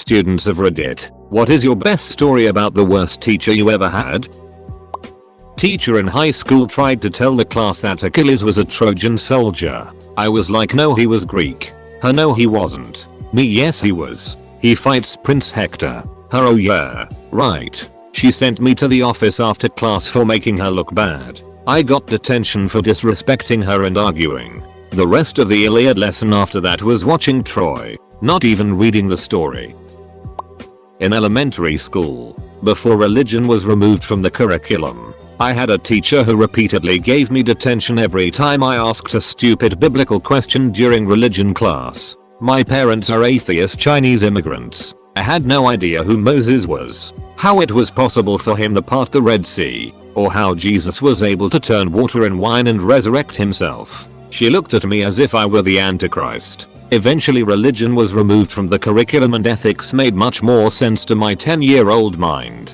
students of Reddit, what is your best story about the worst teacher you ever had? Teacher in high school tried to tell the class that Achilles was a Trojan soldier. I was like, no, he was Greek. Her, no, he wasn't. Me, yes, he was. He fights Prince Hector. Her, oh yeah, right. She sent me to the office after class for making her look bad. I got detention for disrespecting her and arguing. The rest of the Iliad lesson after that was watching Troy, not even reading the story. In elementary school, before religion was removed from the curriculum, I had a teacher who repeatedly gave me detention every time I asked a stupid biblical question during religion class. My parents are atheist Chinese immigrants. I had no idea who Moses was, how it was possible for him to part the Red Sea, or how Jesus was able to turn water and wine and resurrect himself. She looked at me as if I were the Antichrist. Eventually religion was removed from the curriculum and ethics made much more sense to my 10-year-old mind.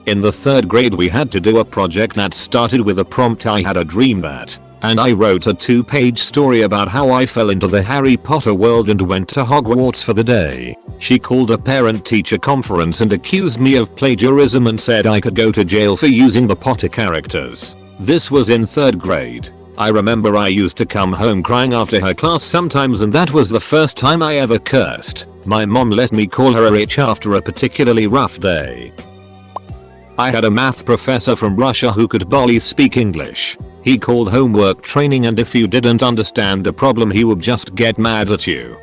In the 3rd grade we had to do a project that started with a prompt I had a dream that, and I wrote a 2-page story about how I fell into the Harry Potter world and went to Hogwarts for the day. She called a parent-teacher conference and accused me of plagiarism and said I could go to jail for using the Potter characters. This was in 3rd grade. I remember I used to come home crying after her class sometimes, and that was the first time I ever cursed. My mom let me call her a bitch after a particularly rough day. I had a math professor from Russia who could barely speak English. He called homework training, and if you didn't understand a problem he would just get mad at you.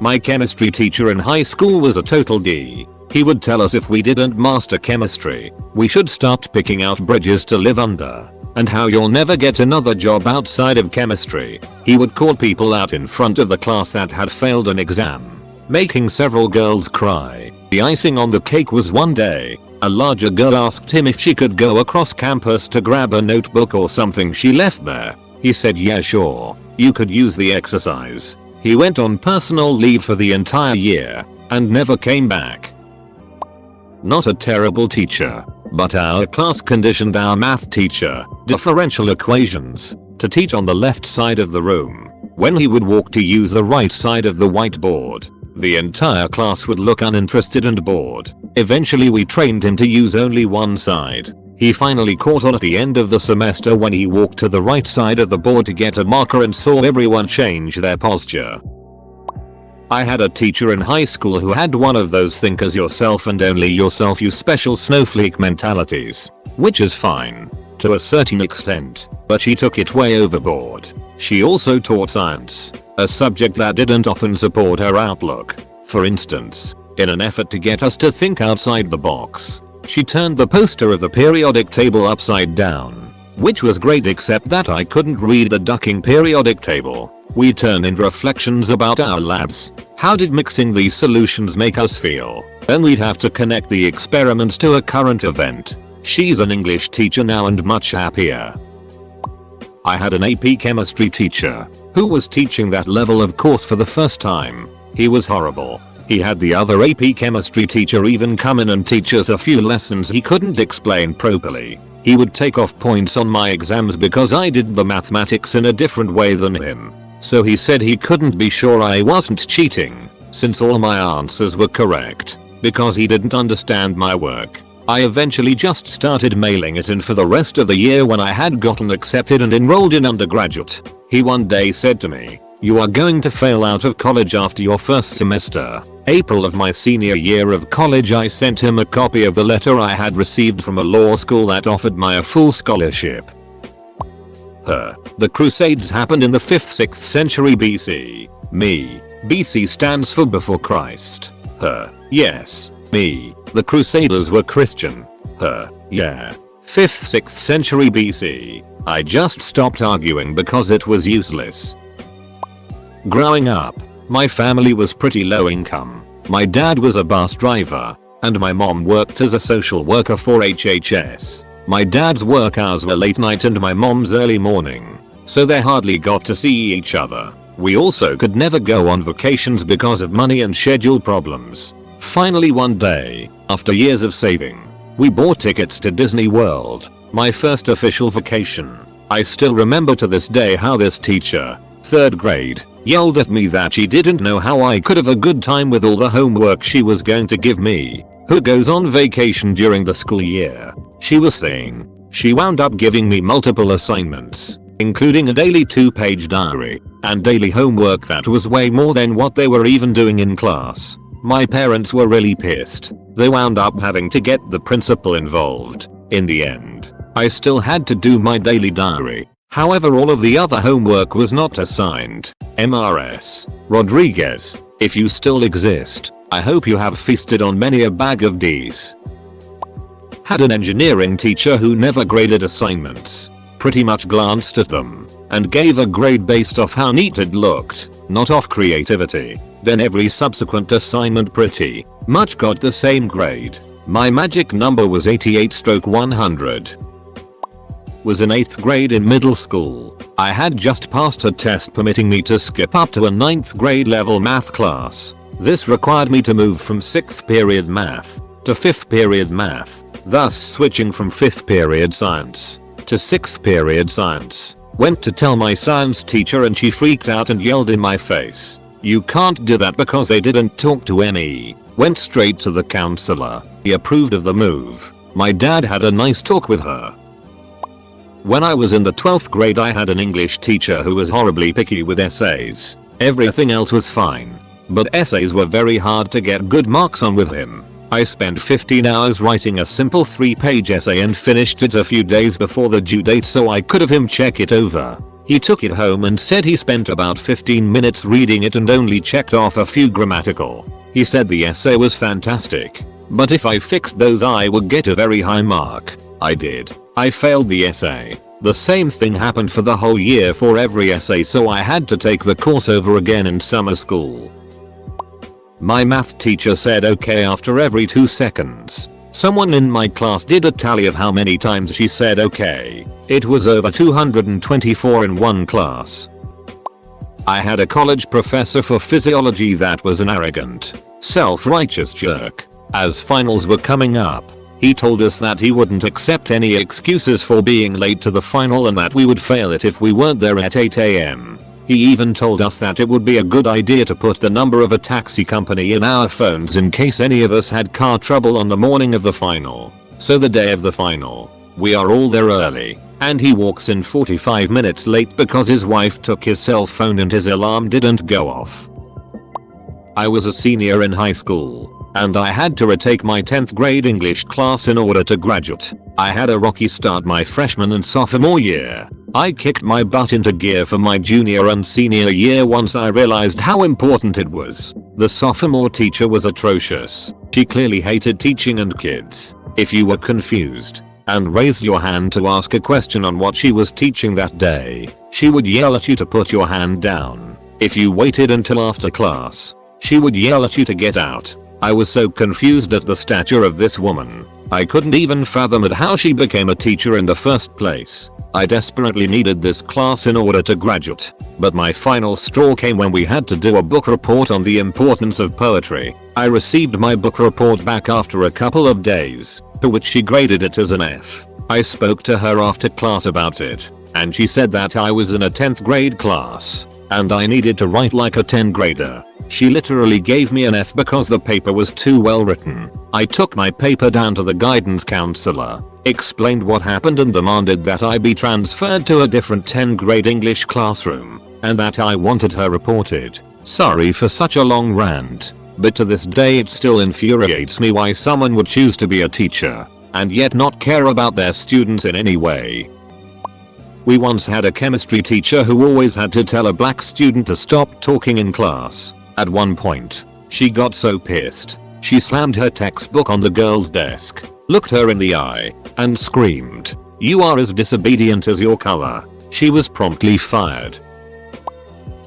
My chemistry teacher in high school was a total D. He would tell us if we didn't master chemistry, we should start picking out bridges to live under, and how you'll never get another job outside of chemistry. He would call people out in front of the class that had failed an exam, making several girls cry. The icing on the cake was one day, a larger girl asked him if she could go across campus to grab a notebook or something she left there. He said yeah sure, you could use the exercise. He went on personal leave for the entire year, and never came back. Not a terrible teacher, but our class conditioned our math teacher, differential equations, to teach on the left side of the room. When he would walk to use the right side of the whiteboard, the entire class would look uninterested and bored. Eventually we trained him to use only one side. He finally caught on at the end of the semester when he walked to the right side of the board to get a marker and saw everyone change their posture. I had a teacher in high school who had one of those think as yourself and only yourself you special snowflake mentalities, which is fine to a certain extent, but she took it way overboard. She also taught science, a subject that didn't often support her outlook. For instance, in an effort to get us to think outside the box, she turned the poster of the periodic table upside down, which was great except that I couldn't read the ducking periodic table. We turned in reflections about our labs. How did mixing these solutions make us feel? Then we'd have to connect the experiment to a current event. She's an English teacher now and much happier. I had an AP chemistry teacher who was teaching that level of course for the first time. He was horrible. He had the other AP chemistry teacher even come in and teach us a few lessons he couldn't explain properly. He would take off points on my exams because I did the mathematics in a different way than him. So he said he couldn't be sure I wasn't cheating, since all my answers were correct, because he didn't understand my work. I eventually just started mailing it in for the rest of the year when I had gotten accepted and enrolled in undergraduate. He one day said to me, "You are going to fail out of college after your first semester." April of my senior year of college I sent him a copy of the letter I had received from a law school that offered me a full scholarship. The Crusades happened in the 5th-6th century BC. Me. BC stands for before Christ. Yes. Me. The Crusaders were Christian. Yeah. 5th-6th century BC. I just stopped arguing because it was useless. Growing up, my family was pretty low income. My dad was a bus driver, and my mom worked as a social worker for HHS. My dad's work hours were late night and my mom's early morning, so they hardly got to see each other. We also could never go on vacations because of money and schedule problems. Finally one day, after years of saving, we bought tickets to Disney World, my first official vacation. I still remember to this day how this teacher 3rd grade, yelled at me that she didn't know how I could have a good time with all the homework she was going to give me. Who goes on vacation during the school year? She was saying. She wound up giving me multiple assignments, including a daily 2-page diary and daily homework that was way more than what they were even doing in class. My parents were really pissed. They wound up having to get the principal involved. In the end, I still had to do my daily diary. However, all of the other homework was not assigned. MRS. Rodriguez, if you still exist, I hope you have feasted on many a bag of D's. Had an engineering teacher who never graded assignments. Pretty much glanced at them and gave a grade based off how neat it looked, not off creativity. Then every subsequent assignment pretty much got the same grade. My magic number was 88/100. Was in 8th grade in middle school. I had just passed a test permitting me to skip up to a 9th grade level math class. This required me to move from 6th period math to 5th period math, thus switching from 5th period science to 6th period science. Went to tell my science teacher and she freaked out and yelled in my face, "You can't do that," because they didn't talk to me. Went straight to the counselor. He approved of the move. My dad had a nice talk with her. When I was in the 12th grade, I had an English teacher who was horribly picky with essays. Everything else was fine, but essays were very hard to get good marks on with him. I spent 15 hours writing a simple 3-page essay and finished it a few days before the due date so I could have him check it over. He took it home and said he spent about 15 minutes reading it and only checked off a few grammatical. He said the essay was fantastic, but if I fixed those I would get a very high mark. I did. I failed the essay. The same thing happened for the whole year for every essay, so I had to take the course over again in summer school. My math teacher said okay after every 2 seconds. Someone in my class did a tally of how many times she said okay. It was over 224 in one class. I had a college professor for physiology that was an arrogant, self-righteous jerk. As finals were coming up, he told us that he wouldn't accept any excuses for being late to the final and that we would fail it if we weren't there at 8 AM. He even told us that it would be a good idea to put the number of a taxi company in our phones in case any of us had car trouble on the morning of the final. So the day of the final, we are all there early, and he walks in 45 minutes late because his wife took his cell phone and his alarm didn't go off. I was a senior in high school, and I had to retake my 10th grade English class in order to graduate. I had a rocky start my freshman and sophomore year. I kicked my butt into gear for my junior and senior year once I realized how important it was. The sophomore teacher was atrocious. She clearly hated teaching and kids. If you were confused and raised your hand to ask a question on what she was teaching that day, she would yell at you to put your hand down. If you waited until after class, she would yell at you to get out. I was so confused at the stature of this woman. I couldn't even fathom at how she became a teacher in the first place. I desperately needed this class in order to graduate, but my final straw came when we had to do a book report on the importance of poetry. I received my book report back after a couple of days, to which she graded it as an F. I spoke to her after class about it, and she said that I was in a 10th grade class, and I needed to write like a 10th grader. She literally gave me an F because the paper was too well written. I took my paper down to the guidance counselor, explained what happened and demanded that I be transferred to a different 10th grade English classroom, and that I wanted her reported. Sorry for such a long rant, but to this day it still infuriates me why someone would choose to be a teacher, and yet not care about their students in any way. We once had a chemistry teacher who always had to tell a black student to stop talking in class. At one point, she got so pissed, she slammed her textbook on the girl's desk, looked her in the eye, and screamed, "You are as disobedient as your color." She was promptly fired.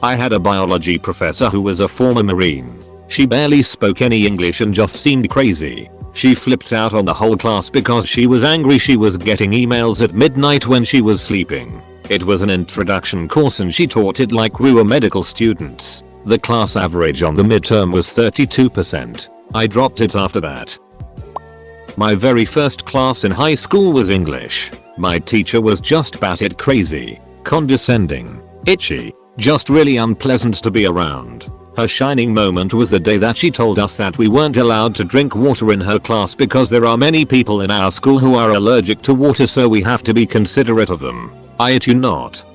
I had a biology professor who was a former Marine. She barely spoke any English and just seemed crazy. She flipped out on the whole class because she was angry she was getting emails at midnight when she was sleeping. It was an introduction course and she taught it like we were medical students. The class average on the midterm was 32%. I dropped it after that. My very first class in high school was English. My teacher was just batshit crazy, condescending, itchy, Just really unpleasant to be around. Her shining moment was the day that she told us that we weren't allowed to drink water in her class because there are many people in our school who are allergic to water, so we have to be considerate of them. I do not.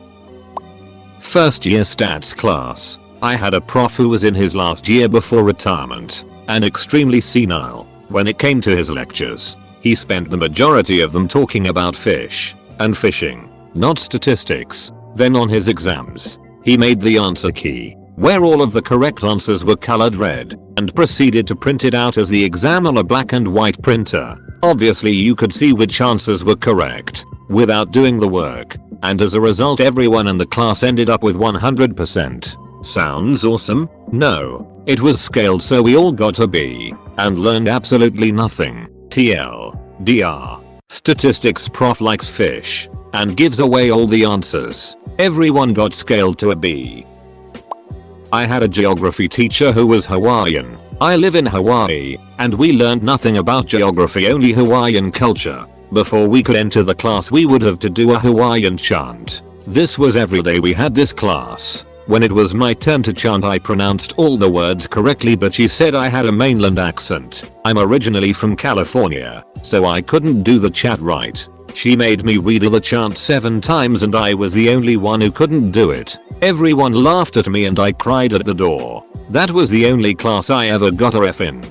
First year stats class. I had a prof who was in his last year before retirement and extremely senile when it came to his lectures. He spent the majority of them talking about fish and fishing, not statistics. Then on his exams, he made the answer key, where all of the correct answers were colored red, and proceeded to print it out as the exam on a black and white printer. Obviously you could see which answers were correct without doing the work, and as a result everyone in the class ended up with 100%. Sounds awesome? No. It was scaled so we all got a B and learned absolutely nothing. TLDR. Statistics prof likes fish and gives away all the answers. Everyone got scaled to a B. I had a geography teacher who was Hawaiian. I live in Hawaii, and we learned nothing about geography, only Hawaiian culture. Before we could enter the class we would have to do a Hawaiian chant. This was every day we had this class. When it was my turn to chant I pronounced all the words correctly, but she said I had a mainland accent. I'm originally from California, so I couldn't do the chant right. She made me read the chant 7 times and I was the only one who couldn't do it. Everyone laughed at me and I cried at the door. That was the only class I ever got a F in.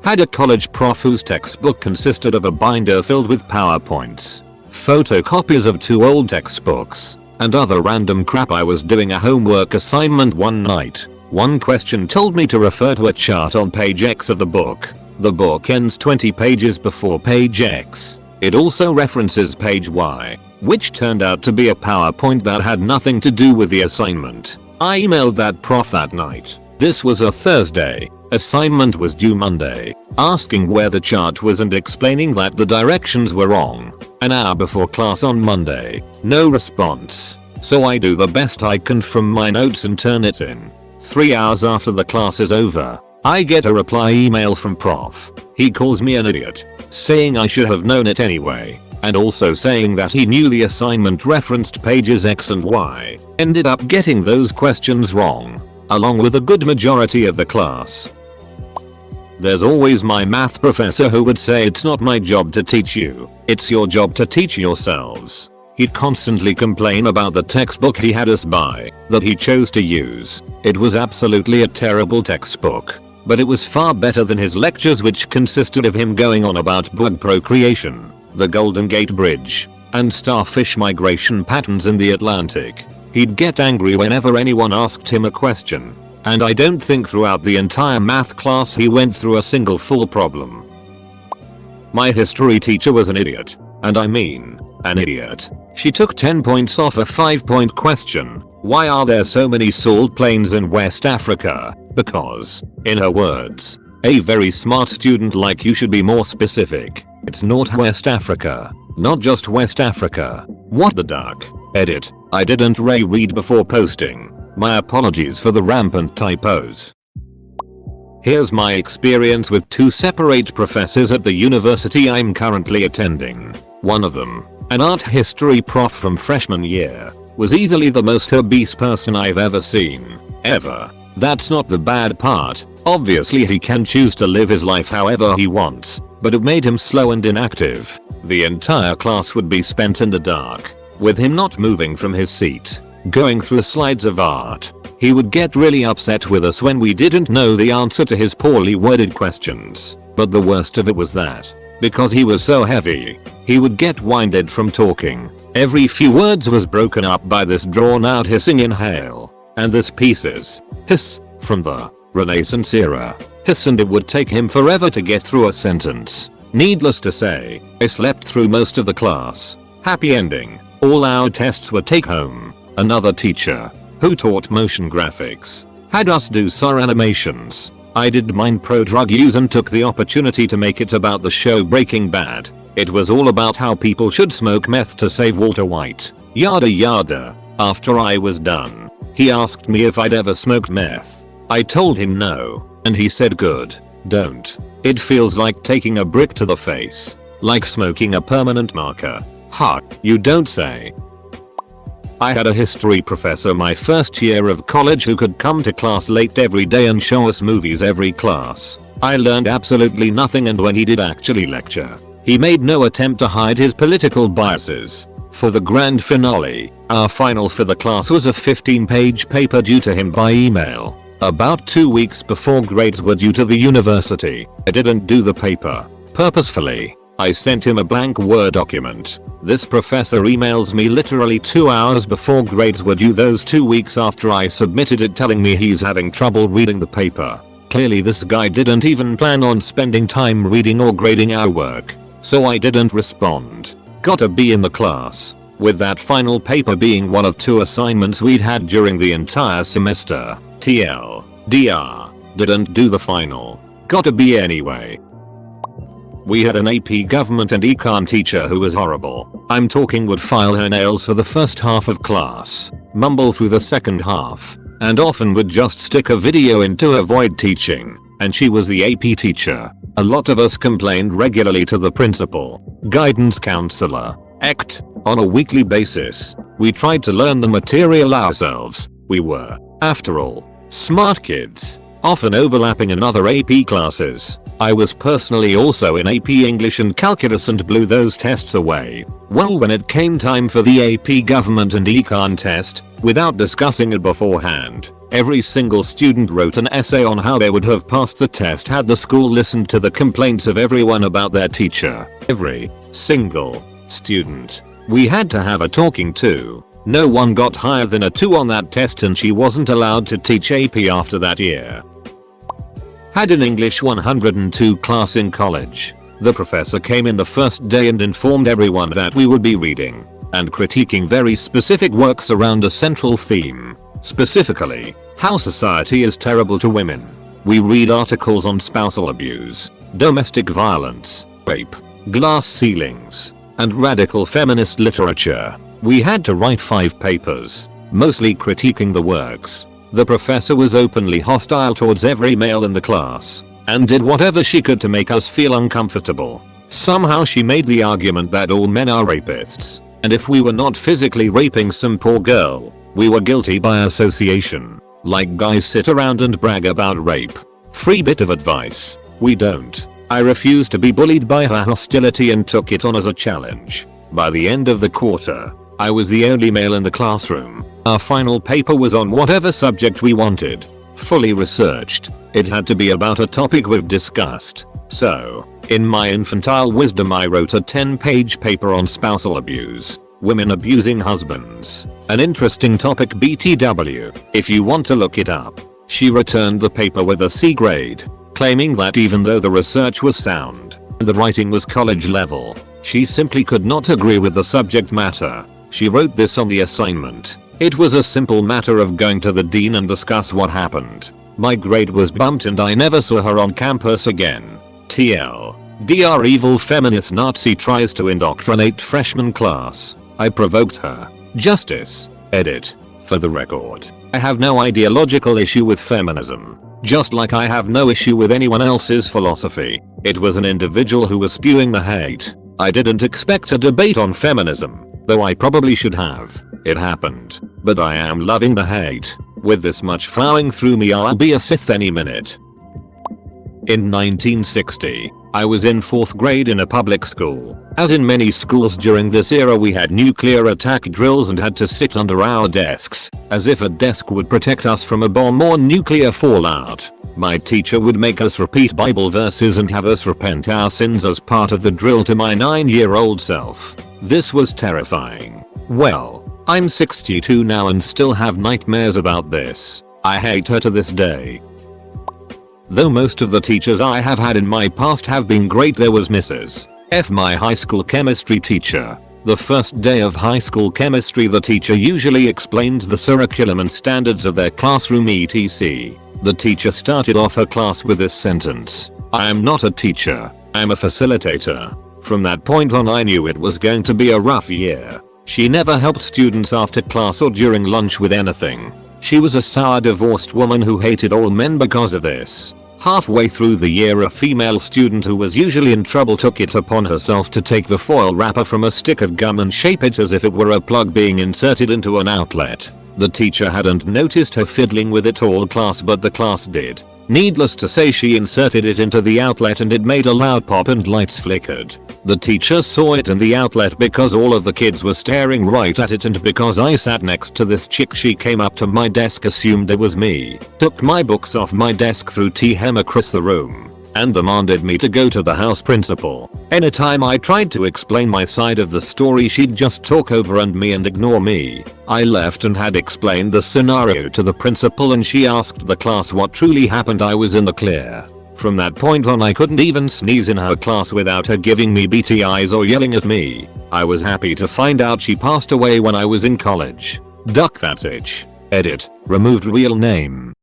Had a college prof whose textbook consisted of a binder filled with PowerPoints, photocopies of 2 old textbooks, and other random crap. I was doing a homework assignment one night. One question told me to refer to a chart on page X of the book. The book ends 20 pages before page X. It also references page Y, which turned out to be a PowerPoint that had nothing to do with the assignment. I emailed that prof that night. This was a Thursday. Assignment was due Monday. Asking where the chart was and explaining that the directions were wrong. An hour before class on Monday. No response. So I do the best I can from my notes and turn it in. 3 hours after the class is over, I get a reply email from prof. He calls me an idiot, saying I should have known it anyway, and also saying that he knew the assignment referenced pages X and Y. Ended up getting those questions wrong, along with a good majority of the class. There's always my math professor who would say it's not my job to teach you, it's your job to teach yourselves. He'd constantly complain about the textbook he had us buy, that he chose to use. It was absolutely a terrible textbook, but it was far better than his lectures, which consisted of him going on about bug procreation, the Golden Gate Bridge, and starfish migration patterns in the Atlantic. He'd get angry whenever anyone asked him a question, and I don't think throughout the entire math class he went through a single full problem. My history teacher was an idiot, and I mean, an idiot. She took 10 points off a 5-point question. Why are there so many salt plains in West Africa? Because, in her words, a very smart student like you should be more specific. It's Northwest Africa, not just West Africa. What the duck? Edit. I didn't read before posting. My apologies for the rampant typos. Here's my experience with 2 separate professors at the university I'm currently attending. One of them, an art history prof from freshman year, was easily the most obese person I've ever seen. Ever. That's not the bad part. Obviously he can choose to live his life however he wants, but it made him slow and inactive. The entire class would be spent in the dark, with him not moving from his seat, going through slides of art. He would get really upset with us when we didn't know the answer to his poorly worded questions. But the worst of it was that, because he was so heavy, he would get winded from talking. Every few words was broken up by this drawn out hissing inhale, and this pieces, hiss, from the Renaissance era, hiss, and it would take him forever to get through a sentence. Needless to say, I slept through most of the class. Happy ending. All our tests were take home. Another teacher, who taught motion graphics, had us do SAR animations. I did mine pro drug use and took the opportunity to make it about the show Breaking Bad. It was all about how people should smoke meth to save Walter White. Yada yada. After I was done, he asked me if I'd ever smoked meth. I told him no, and he said good, don't. It feels like taking a brick to the face. Like smoking a permanent marker. Ha, you don't say. I had a history professor my first year of college who could come to class late every day and show us movies every class. I learned absolutely nothing, and when he did actually lecture, he made no attempt to hide his political biases. For the grand finale, our final for the class was a 15-page paper due to him by email. About 2 weeks before grades were due to the university, I didn't do the paper. Purposefully, I sent him a blank Word document. This professor emails me literally 2 hours before grades were due those 2 weeks after I submitted it, telling me he's having trouble reading the paper. Clearly this guy didn't even plan on spending time reading or grading our work, so I didn't respond. Got a B in the class, with that final paper being one of 2 assignments we'd had during the entire semester. TLDR, didn't do the final. Got a B anyway. We had an AP government and econ teacher who was horrible. I'm talking would file her nails for the first half of class, mumble through the second half, and often would just stick a video in to avoid teaching. And she was the AP teacher. A lot of us complained regularly to the principal, guidance counselor, ACT, on a weekly basis. We tried to learn the material ourselves. We were, after all, smart kids, often overlapping in other AP classes. I was personally also in AP English and Calculus and blew those tests away. Well, when it came time for the AP Government and Econ test, without discussing it beforehand, every single student wrote an essay on how they would have passed the test had the school listened to the complaints of everyone about their teacher. Every single student. We had to have a talking to. No one got higher than a 2 on that test, and she wasn't allowed to teach AP after that year. Had an English 102 class in college. The professor came in the first day and informed everyone that we would be reading and critiquing very specific works around a central theme. Specifically, how society is terrible to women. We read articles on spousal abuse, domestic violence, rape, glass ceilings, and radical feminist literature. We had to write 5 papers, mostly critiquing the works. The professor was openly hostile towards every male in the class, and did whatever she could to make us feel uncomfortable. Somehow she made the argument that all men are rapists, and if we were not physically raping some poor girl, we were guilty by association. Like guys sit around and brag about rape. Free bit of advice. We don't. I refused to be bullied by her hostility and took it on as a challenge. By the end of the quarter, I was the only male in the classroom. Our final paper was on whatever subject we wanted. Fully researched. It had to be about a topic we've discussed. So, in my infantile wisdom, I wrote a 10-page paper on spousal abuse. Women abusing husbands. An interesting topic, BTW, if you want to look it up. She returned the paper with a C grade, claiming that even though the research was sound and the writing was college level, she simply could not agree with the subject matter. She wrote this on the assignment. It was a simple matter of going to the dean and discuss what happened. My grade was bumped and I never saw her on campus again. TLDR, evil feminist Nazi tries to indoctrinate freshman class. I provoked her. Justice. Edit. For the record, I have no ideological issue with feminism. Just like I have no issue with anyone else's philosophy. It was an individual who was spewing the hate. I didn't expect a debate on feminism, though I probably should have. It happened. But I am loving the hate. With this much flowing through me, I'll be a Sith any minute. In 1960, I was in 4th grade in a public school. As in many schools during this era, we had nuclear attack drills and had to sit under our desks, as if a desk would protect us from a bomb or nuclear fallout. My teacher would make us repeat Bible verses and have us repent our sins as part of the drill to my 9-year-old self. This was terrifying. Well, I'm 62 now and still have nightmares about this. I hate her to this day. Though most of the teachers I have had in my past have been great, there was Mrs. F, my high school chemistry teacher. The first day of high school chemistry, the teacher usually explained the curriculum and standards of their classroom etc. The teacher started off her class with this sentence: "I am not a teacher, I'm a facilitator." From that point on, I knew it was going to be a rough year. She never helped students after class or during lunch with anything. She was a sour divorced woman who hated all men because of this. Halfway through the year, a female student who was usually in trouble took it upon herself to take the foil wrapper from a stick of gum and shape it as if it were a plug being inserted into an outlet. The teacher hadn't noticed her fiddling with it all class, but the class did. Needless to say, she inserted it into the outlet and it made a loud pop and lights flickered. The teacher saw it in the outlet because all of the kids were staring right at it, and because I sat next to this chick, she came up to my desk, assumed it was me, took my books off my desk, threw tea hem across the room, and demanded me to go to the house principal. Anytime I tried to explain my side of the story, she'd just talk over me and ignore me. I left and had explained the scenario to the principal, and she asked the class what truly happened. I was in the clear. From that point on, I couldn't even sneeze in her class without her giving me beady eyes or yelling at me. I was happy to find out she passed away when I was in college. Duck that itch. Edit. Removed real name.